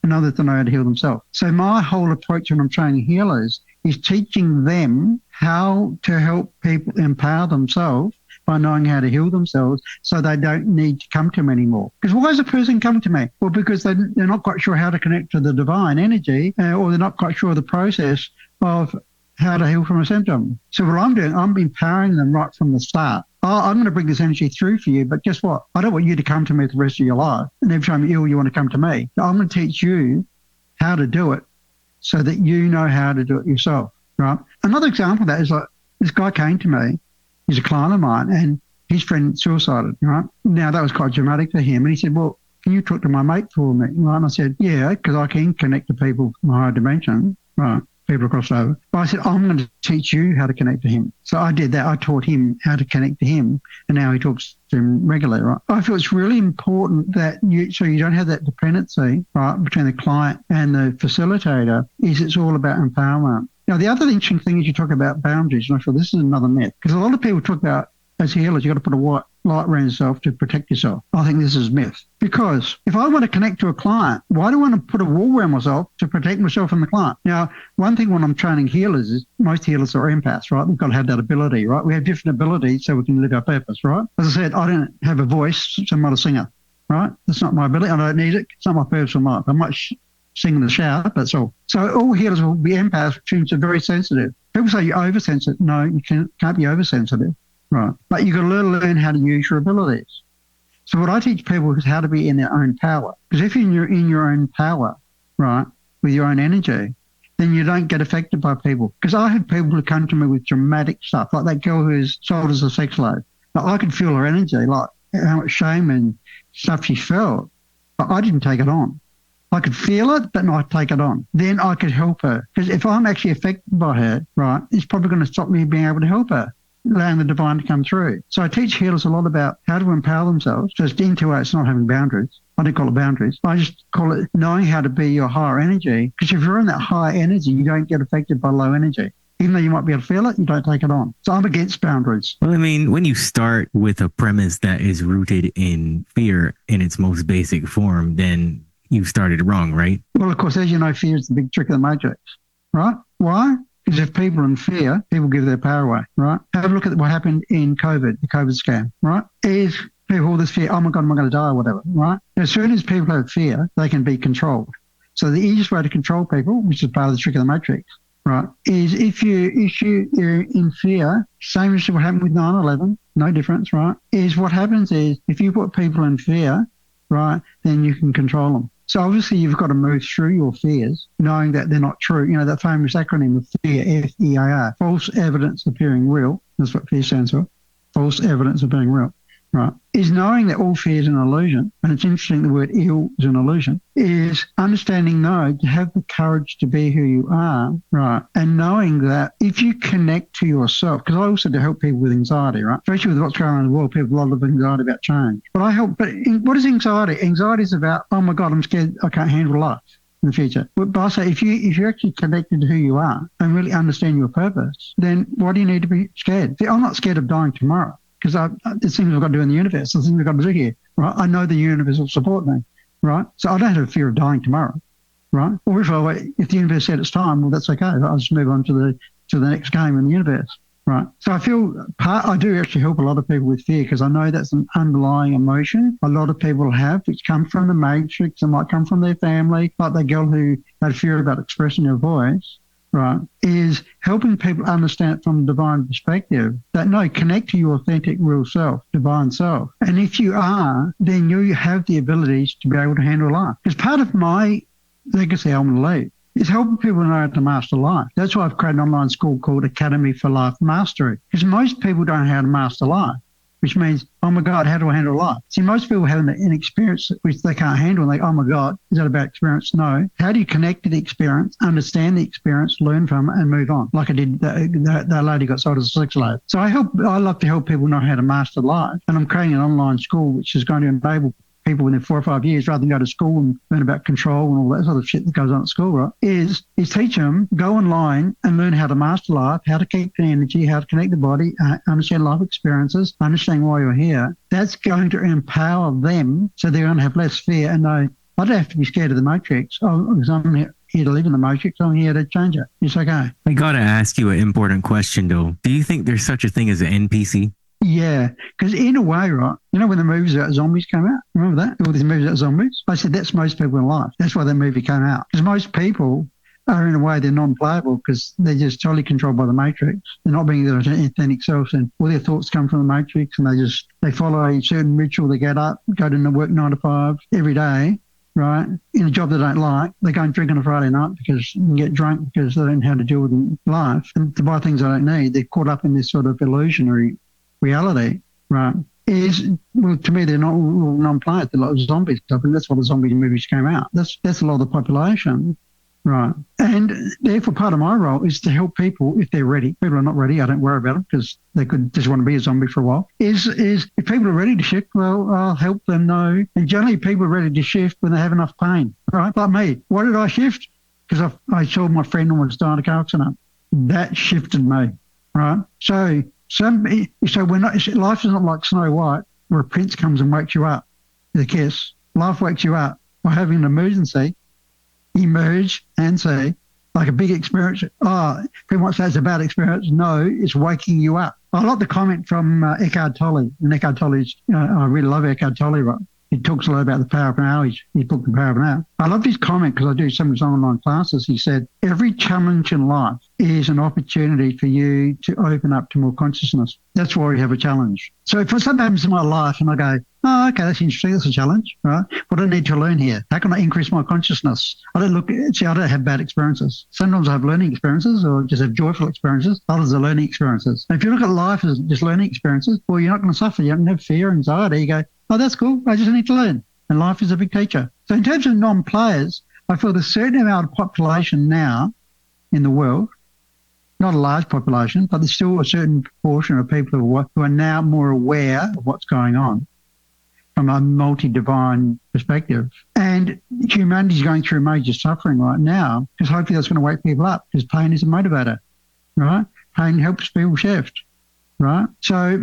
and know that they know how to heal themselves. So my whole approach when I'm training healers is teaching them how to help people empower themselves by knowing how to heal themselves so they don't need to come to me anymore. Because why is a person coming to me? Well, because they're not quite sure how to connect to the divine energy or they're not quite sure of the process of how to heal from a symptom. So what I'm doing, I'm empowering them right from the start. I'm going to bring this energy through for you, but guess what? I don't want you to come to me for the rest of your life. And every time you're ill, you want to come to me. I'm going to teach you how to do it so that you know how to do it yourself, right? Another example of that is like this guy came to me. He's a client of mine and his friend suicided, right? Now, that was quite dramatic for him. And he said, well, can you talk to my mate for me? Right? And I said, yeah, because I can connect to people from a higher dimension, right? People across over. But I said, I'm going to teach you how to connect to him. So I did that. I taught him how to connect to him, and now he talks to him regularly, right? I feel it's really important that you don't have that dependency, right, between the client and the facilitator, it's all about empowerment. Now, the other interesting thing is you talk about boundaries, and I feel this is another myth, because a lot of people talk about, as healers, you've got to put a white light around yourself to protect yourself. I think this is myth. Because if I want to connect to a client, why do I want to put a wall around myself to protect myself from the client? Now, one thing when I'm training healers is most healers are empaths, right? We've got to have that ability, right? We have different abilities so we can live our purpose, right? As I said, I don't have a voice, so I'm not a singer, right? That's not my ability. I don't need it. It's not my purpose in life. I might sing in the shower, that's all. So all healers will be empaths, which are very sensitive. People say you're oversensitive. No, you can't be oversensitive. Right. But you've got to learn how to use your abilities. So what I teach people is how to be in their own power. Because if you're in your own power, right, with your own energy, then you don't get affected by people. Because I had people who come to me with dramatic stuff, like that girl who's sold as a sex slave. Like I could feel her energy, like how much shame and stuff she felt. But I didn't take it on. I could feel it, but not take it on. Then I could help her. Because if I'm actually affected by her, right, it's probably going to stop me being able to help her, allowing the divine to come through. So I teach healers a lot about how to empower themselves. Just into it's not having boundaries. I don't call it boundaries. I just call it knowing how to be your higher energy. Because if you're in that high energy, you don't get affected by low energy. Even though you might be able to feel it, you don't take it on. So I'm against boundaries. Well, I mean, when you start with a premise that is rooted in fear in its most basic form, then you started wrong, right? Well, of course, as you know, fear is the big trick of the matrix, right? Why? Because if people are in fear, people give their power away, right? Have a look at what happened in COVID, the COVID scam, right? Is people all this fear, oh my God, am I going to die or whatever, right? As soon as people have fear, they can be controlled. So the easiest way to control people, which is part of the trick of the matrix, right, is if you're in fear, same as what happened with 9/11, no difference, right, is what happens is if you put people in fear, right, then you can control them. So obviously you've got to move through your fears, knowing that they're not true. You know, that famous acronym of FEAR, F-E-A-R, false evidence appearing real. That's what fear stands for. False evidence appearing real, right? Is knowing that all fear is an illusion, and it's interesting the word ill is an illusion, is understanding, no, to have the courage to be who you are, right? And knowing that if you connect to yourself, because I also do help people with anxiety, right? Especially with what's going on in the world, people have a lot of anxiety about change. But what is anxiety? Anxiety is about, oh my God, I'm scared, I can't handle life in the future. But I say, if you're actually connected to who you are and really understand your purpose, then why do you need to be scared? See, I'm not scared of dying tomorrow. Because there's things I've got to do in the universe, there's things I've got to do here, right? I know the universe will support me, right? So I don't have a fear of dying tomorrow, right? Or if the universe said it's time, well, that's okay. I'll just move on to the next game in the universe, right? So I feel I do actually help a lot of people with fear because I know that's an underlying emotion a lot of people have, which come from the matrix, it might come from their family, like that girl who had fear about expressing her voice, right, is helping people understand it from a divine perspective that, no, connect to your authentic real self, divine self. And if you are, then you have the abilities to be able to handle life. Because part of my legacy I want to leave is helping people know how to master life. That's why I've created an online school called Academy for Life Mastery. Because most people don't know how to master life, which means, oh my God, how do I handle life? See, most people have an experience which they can't handle. And they, oh my God, is that about experience? No. How do you connect to the experience, understand the experience, learn from it, and move on? Like I did, that lady got sold as a sex slave. So I love to help people know how to master life. And I'm creating an online school which is going to enable people within 4 or 5 years, rather than go to school and learn about control and all that sort of shit that goes on at school, right, is teach them, go online and learn how to master life, how to keep the energy, how to connect the body, understand life experiences, understand why you're here. That's going to empower them so they're going to have less fear and know, I don't have to be scared of the matrix because I'm here to live in the matrix. I'm here to change it. It's okay. I got to ask you an important question, though. Do you think there's such a thing as an NPC? Yeah, because in a way, right, you know when the movies about zombies came out? Remember that? All these movies about zombies? I said that's most people in life. That's why that movie came out. Because most people are, in a way, they're non-playable because they're just totally controlled by the matrix. They're not being their authentic selves, and all their thoughts come from the matrix, and they follow a certain ritual. They get up, go to work 9 to 5 every day, right, in a job they don't like. They go and drink on a Friday night because you can get drunk because they don't know how to deal with life. And to buy things they don't need, they're caught up in this sort of illusionary reality, right, well, to me, they're not non-players. They're like zombies. I think that's why the zombie movies came out. That's a lot of the population, right? And therefore, part of my role is to help people if they're ready. People are not ready, I don't worry about them because they could just want to be a zombie for a while. Is if people are ready to shift, well, I'll help them know. And generally, people are ready to shift when they have enough pain, right? Like me. Why did I shift? Because I saw my friend almost die in a car accident. That shifted me, right? So we're not. Life is not like Snow White, where a prince comes and wakes you up with a kiss. Life wakes you up by having an emergency, emerge and say, like a big experience. Oh, people might say it's a bad experience. No, it's waking you up. I like the comment from Eckhart Tolle. And Eckhart Tolle's, I really love Eckhart Tolle. Right? He talks a lot about the power of an hour. His book, The Power of an Hour. I love his comment because I do some of his online classes. He said, every challenge in life is an opportunity for you to open up to more consciousness. That's why we have a challenge. So if something happens in my life and I go, oh, okay, that's interesting, that's a challenge, right? What do I need to learn here? How can I increase my consciousness? I don't have bad experiences. Sometimes I have learning experiences or just have joyful experiences. Others are learning experiences. And if you look at life as just learning experiences, well, you're not going to suffer. You don't have fear, anxiety. You go, oh, that's cool. I just need to learn. And life is a big teacher. So in terms of non-players, I feel there's a certain amount of population now in the world, not a large population, but there's still a certain proportion of people who are now more aware of what's going on from a multi-divine perspective. And humanity is going through major suffering right now because hopefully that's going to wake people up because pain is a motivator, right? Pain helps people shift, right? So,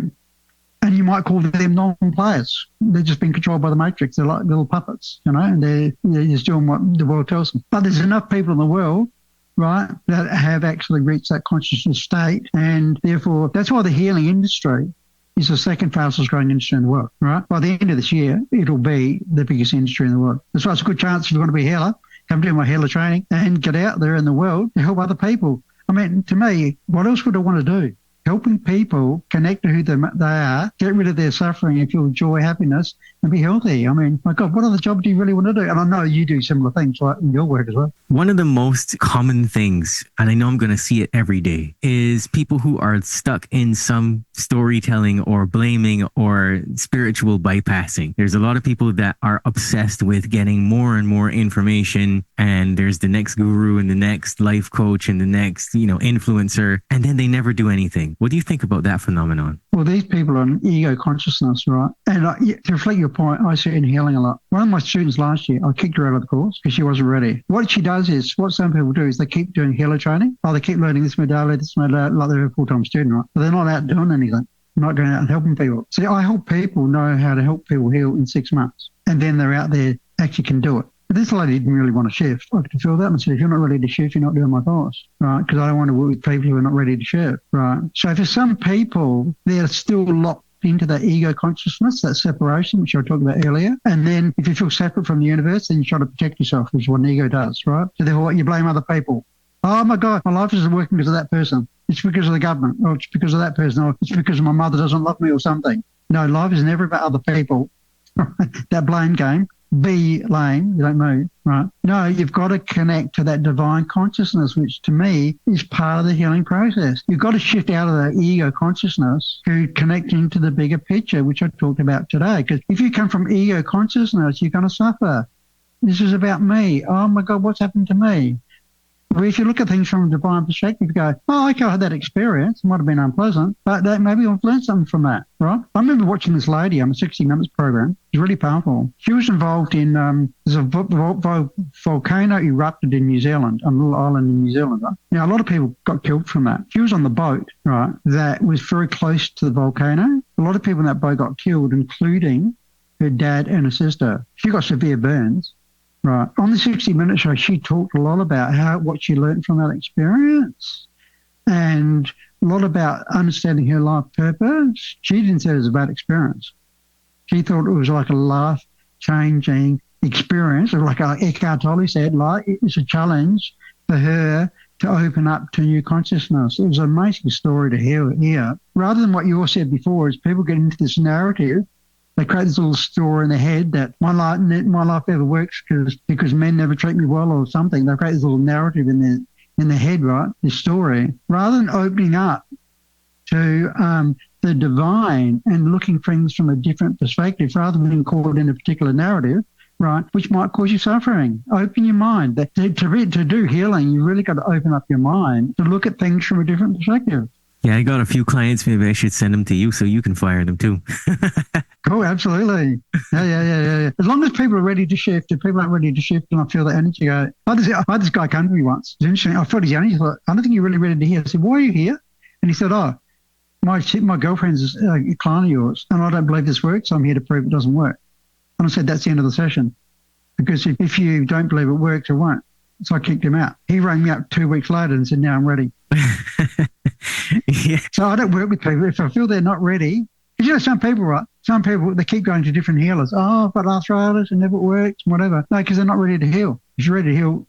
and you might call them non-players. They're just being controlled by the matrix. They're like little puppets, and they're just doing what the world tells them. But there's enough people in the world, right, that have actually reached that consciousness state. And therefore, that's why the healing industry is the second fastest growing industry in the world, right? By the end of this year, it'll be the biggest industry in the world. That's why it's a good chance if you want to be a healer, come do my healer training and get out there in the world to help other people. I mean, to me, what else would I want to do? Helping people connect to who they are, get rid of their suffering and feel joy, happiness, and be healthy. I mean, my God, what other job do you really want to do? And I know you do similar things right in your work as well. One of the most common things, and I know I'm going to see it every day, is people who are stuck in some storytelling or blaming or spiritual bypassing. There's a lot of people that are obsessed with getting more and more information, and there's the next guru and the next life coach and the next, influencer, and then they never do anything. What do you think about that phenomenon? Well, these people are in ego consciousness, right? And to reflect your point, I see it in healing a lot. One of my students last year, I kicked her out of the course because she wasn't ready. What she does is, what some people do is they keep doing healer training. Oh, they keep learning this modality, like they're a full-time student, right? But they're not out doing anything. They're not going out and helping people. See, I help people know how to help people heal in 6 months. And then they're out there, actually can do it. But this lady didn't really want to shift. I could feel that and said, if you're not ready to shift, you're not doing my course, right? Because I don't want to work with people who are not ready to shift, right? So for some people, they're still locked into that ego consciousness, that separation, which I talked about earlier. And then if you feel separate from the universe, then you try to protect yourself, which is what an ego does, right? So therefore, you blame other people. Oh, my God, my life isn't working because of that person. It's because of the government, or it's because of that person, or it's because my mother doesn't love me or something. No, life is never about other people. That blame game. Be lame, you don't move, right? No, you've got to connect to that divine consciousness, which to me is part of the healing process. You've got to shift out of the ego consciousness to connect into the bigger picture, which I talked about today. Because if you come from ego consciousness, you're going to suffer. This is about me. Oh my God, what's happened to me? Well, if you look at things from a divine perspective, you go, oh, okay, I had that experience. It might have been unpleasant, but that maybe I've learned something from that, right? I remember watching this lady on a 60 Minutes program. It was really powerful. She was involved in, there's a volcano erupted in New Zealand, a little island in New Zealand. Right? Now, a lot of people got killed from that. She was on the boat, right, that was very close to the volcano. A lot of people in that boat got killed, including her dad and her sister. She got severe burns. Right. On the 60 Minutes show, she talked a lot about what she learned from that experience and a lot about understanding her life purpose. She didn't say it was a bad experience. She thought it was like a life-changing experience. Like Eckhart Tolle said, like it was a challenge for her to open up to new consciousness. It was an amazing story to hear. Rather than what you all said before, is people get into this narrative. They create this little story in their head that my life ever works because men never treat me well or something. They create this little narrative in their head, right? This story, rather than opening up to the divine and looking things from a different perspective, rather than being caught in a particular narrative, right, which might cause you suffering. Open your mind. That to do healing, you really got to open up your mind to look at things from a different perspective. Yeah, I got a few clients. Maybe I should send them to you so you can fire them too. Cool, absolutely. Yeah. As long as people are ready to shift, if people aren't ready to shift and I feel that energy go. I had this guy come to me once. It's interesting. I felt his energy. I thought, I don't think you're really ready to hear. I said, why are you here? And he said, oh, my girlfriend's a client of yours and I don't believe this works. So I'm here to prove it doesn't work. And I said, that's the end of the session. Because if you don't believe it works, it won't. So I kicked him out. He rang me up 2 weeks later and said, now I'm ready. Yeah. So I don't work with people. If I feel they're not ready, because some people, right? Some people, they keep going to different healers. Oh, I've got arthritis, it never works, whatever. No, because they're not ready to heal. If you're ready to heal,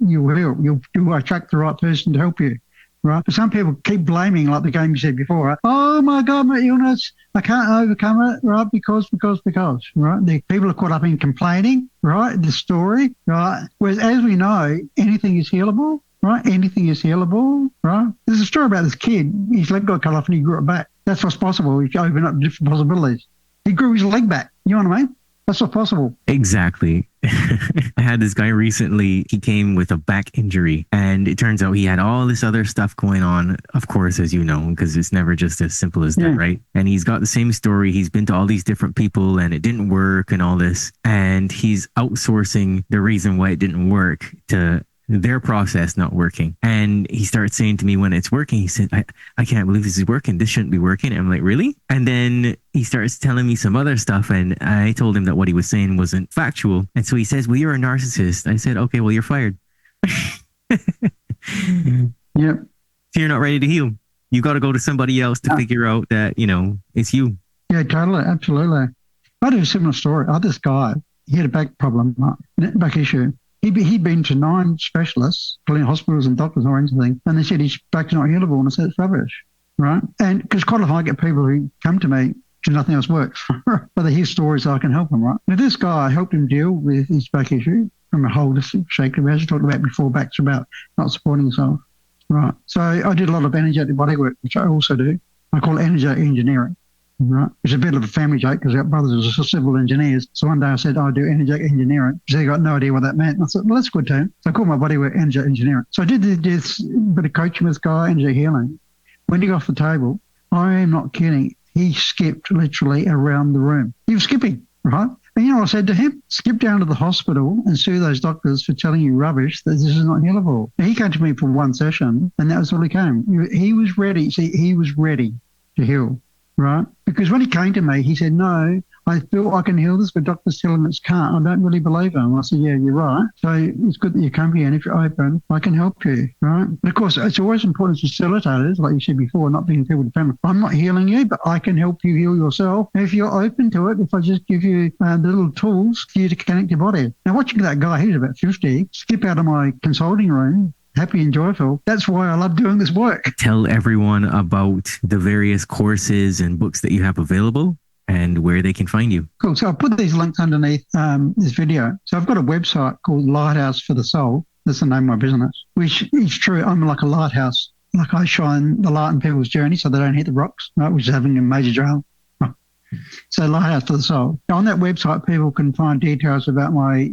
you will heal. You'll attract the right person to help you, right? But some people keep blaming, like the game you said before, right? Oh my God, my illness, I can't overcome it, right? Because, right? The people are caught up in complaining, right? The story, right? Whereas as we know, anything is healable. Right? Anything is healable, right? There's a story about this kid. His leg got cut off and he grew it back. That's what's possible. You can open up different possibilities. He grew his leg back. You know what I mean? That's what's possible. Exactly. I had this guy recently. He came with a back injury and it turns out he had all this other stuff going on, of course, as you know, because it's never just as simple as that, right? And he's got the same story. He's been to all these different people and it didn't work and all this. And he's outsourcing the reason why it didn't work to their process not working. And he starts saying to me when it's working, he said, I can't believe this is working. This shouldn't be working. And I'm like, really? And then he starts telling me some other stuff. And I told him that what he was saying wasn't factual. And so he says, well, you're a narcissist. I said, okay, well, you're fired. Yep. So you're not ready to heal. You got to go to somebody else to figure out that, it's you. Yeah, totally. Absolutely. I do a similar story. I had this guy, he had a back problem, back issue. He'd been to 9 specialists, including hospitals and doctors or anything, and they said his back's not healable, and I said, it's rubbish, right? And because quite often I get people who come to me because nothing else works, but they hear stories so I can help them, right? Now, this guy, I helped him deal with his back issue from a holistic perspective, as I talked about before, back's about not supporting himself, right? So I did a lot of energetic body work, which I also do. I call it energetic engineering. Right. It's a bit of a family joke because our brothers are civil engineers. So one day I said, I do energetic engineering. So they got no idea what that meant. And I said, well, that's a good term. So I called my body work energetic engineering. So I did this bit of coaching with this guy, energetic healing. When he got off the table, I am not kidding. He skipped literally around the room. He was skipping, right? And you know what I said to him? Skip down to the hospital and sue those doctors for telling you rubbish that this is not healable. And he came to me for one session and that was all he came. He was ready. See, he was ready to heal. Right? Because when he came to me, he said, no, I feel I can heal this, but doctors tell him it's can't. I don't really believe him. I said, yeah, you're right. So it's good that you come here, and if you're open, I can help you, right? But of course, it's always important to facilitators, like you said before, not being people dependent. I'm not healing you, but I can help you heal yourself. If you're open to it, if I just give you the little tools for you to connect your body. Now, watching that guy, he was about 50, skip out of my consulting room, happy and joyful. That's why I love doing this work. Tell everyone about the various courses and books that you have available and where they can find you. Cool. So I'll put these links underneath this video. So I've got a website called Lighthouse for the Soul. That's the name of my business, which is true. I'm like a lighthouse. Like I shine the light in people's journey so they don't hit the rocks, right, which is having a major drama. So Lighthouse for the Soul. Now, on that website, people can find details about my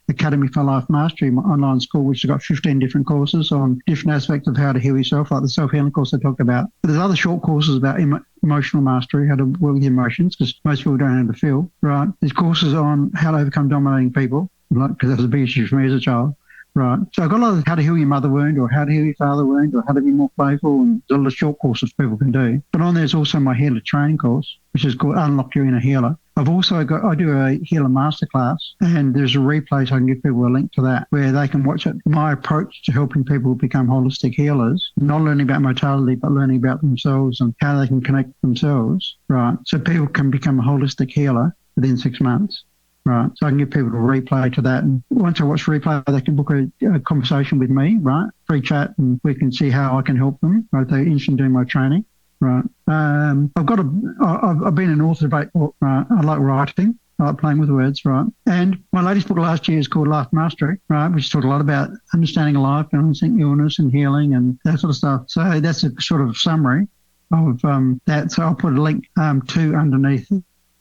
Academy for Life Mastery, my online school, which has got 15 different courses on different aspects of how to heal yourself, like the self-healing course I talked about. But there's other short courses about emotional mastery, how to work with your emotions, because most people don't know how to feel, right? There's courses on how to overcome dominating people, because that was a big issue for me as a child. Right. So I've got a lot of how to heal your mother wound or how to heal your father wound or how to be more playful, and there's a lot of short courses people can do. But on there's also my Healer training course, which is called Unlock Your Inner Healer. I've also I do a Healer Masterclass, and there's a replay, so I can give people a link to that, where they can watch it. My approach to helping people become holistic healers, not learning about mortality, but learning about themselves and how they can connect themselves, right? So people can become a holistic healer within 6 months. Right, so I can give people a replay to that. And once I watch replay, they can book a conversation with me, right? Free chat, and we can see how I can help them, right? They're interested in doing my training, right? I've been an author of 8 books, right? I like writing. I like playing with words, right? And my latest book last year is called Life Mastery, right? Which talked a lot about understanding life and understanding illness and healing and that sort of stuff. So that's a sort of summary of that. So I'll put a link to underneath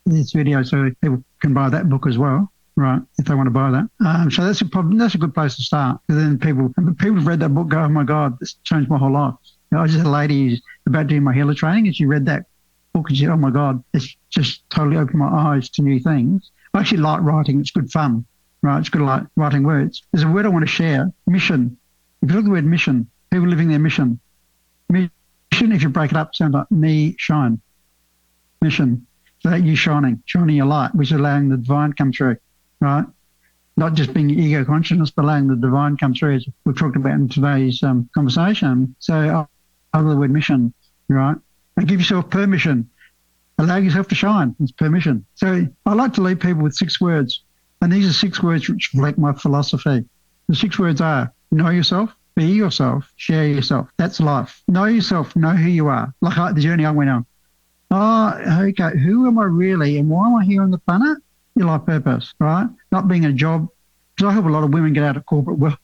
this video so people can buy that book as well, right, if they want to buy that. So that's a good place to start. Because then people who've read that book go, oh my God, this changed my whole life. I just had a lady who's about doing my healer training, and she read that book and she said, oh my God, it's just totally opened my eyes to new things. I actually like writing. It's good fun, right? It's good like writing words. There's a word I want to share, mission. If you look at the word mission, people living their mission. Mission, if you break it up, sounds like me shine. Mission. So that you shining your light, which is allowing the divine to come through, right? Not just being ego consciousness, but allowing the divine come through, as we've talked about in today's conversation. So I love the word mission, right? And give yourself permission. Allow yourself to shine. It's permission. So I like to leave people with 6 words. And these are 6 words which reflect my philosophy. The 6 words are know yourself, be yourself, share yourself. That's life. Know yourself, know who you are. Like the journey I went on. Oh, okay, who am I really and why am I here on the planet? Your life purpose, right? Not being a job. Because I help a lot of women get out of corporate world,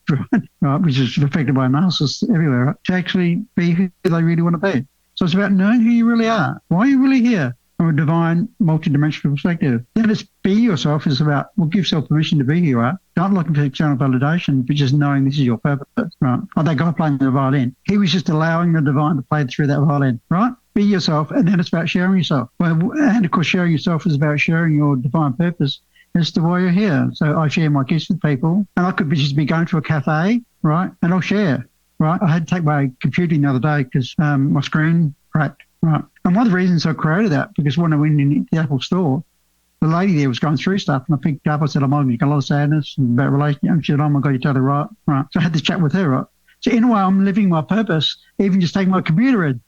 right, which is affected by narcissists everywhere, right? To actually be who they really want to be. So it's about knowing who you really are. Why are you really here? From a divine, multidimensional perspective. Then it's be yourself is about, well, give yourself permission to be who you are. Not looking for external validation, but just knowing this is your purpose, right? Like that guy playing the violin. He was just allowing the divine to play through that violin, right? Be yourself, and then it's about sharing yourself. Well, and of course, sharing yourself is about sharing your divine purpose as to why you're here. So I share my gifts with people, and I could just be going to a cafe, right? And I'll share, right? I had to take my computer the other day because my screen cracked, right? And one of the reasons I created that, because when I went in the Apple store, the lady there was going through stuff, and I picked it up. I said, I'm got a lot of sadness and about relationship. And she said, oh my God, you're totally right. Right. So I had to chat with her, right? So in a way, I'm living my purpose, even just taking my computer in,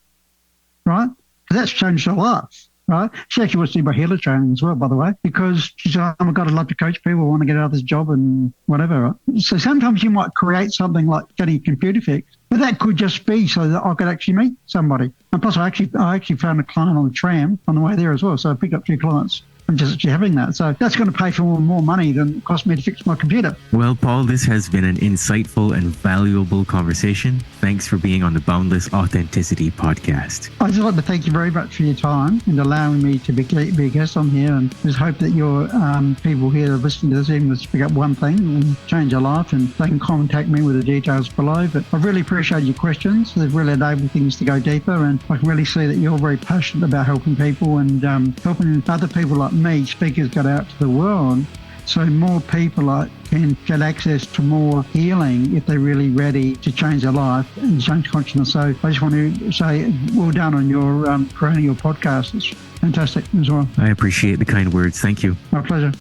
right? That's changed her life, right? She actually wants to do my healer training as well, by the way, because she said, oh my God, I'd love to coach people. I want to get out of this job and whatever. Right? So sometimes you might create something like getting a computer fixed, but that could just be so that I could actually meet somebody. And plus, I actually found a client on the tram on the way there as well. So I picked up 2 clients. I'm just actually having that. So that's going to pay for more money than it cost me to fix my computer. Well, Paul, this has been an insightful and valuable conversation. Thanks for being on the Boundless Authenticity podcast. I'd just like to thank you very much for your time and allowing me to be a guest on here, and just hope that your people here listening to this even just pick up one thing and change their life, and they can contact me with the details below. But I really appreciate your questions. They've really enabled things to go deeper, and I can really see that you're very passionate about helping people and helping other people like me, speakers, got out to the world, so more people can get access to more healing if they're really ready to change their life and change consciousness. So I just want to say well done on your creating your podcast. It's fantastic as well. I appreciate the kind words. Thank you. My pleasure.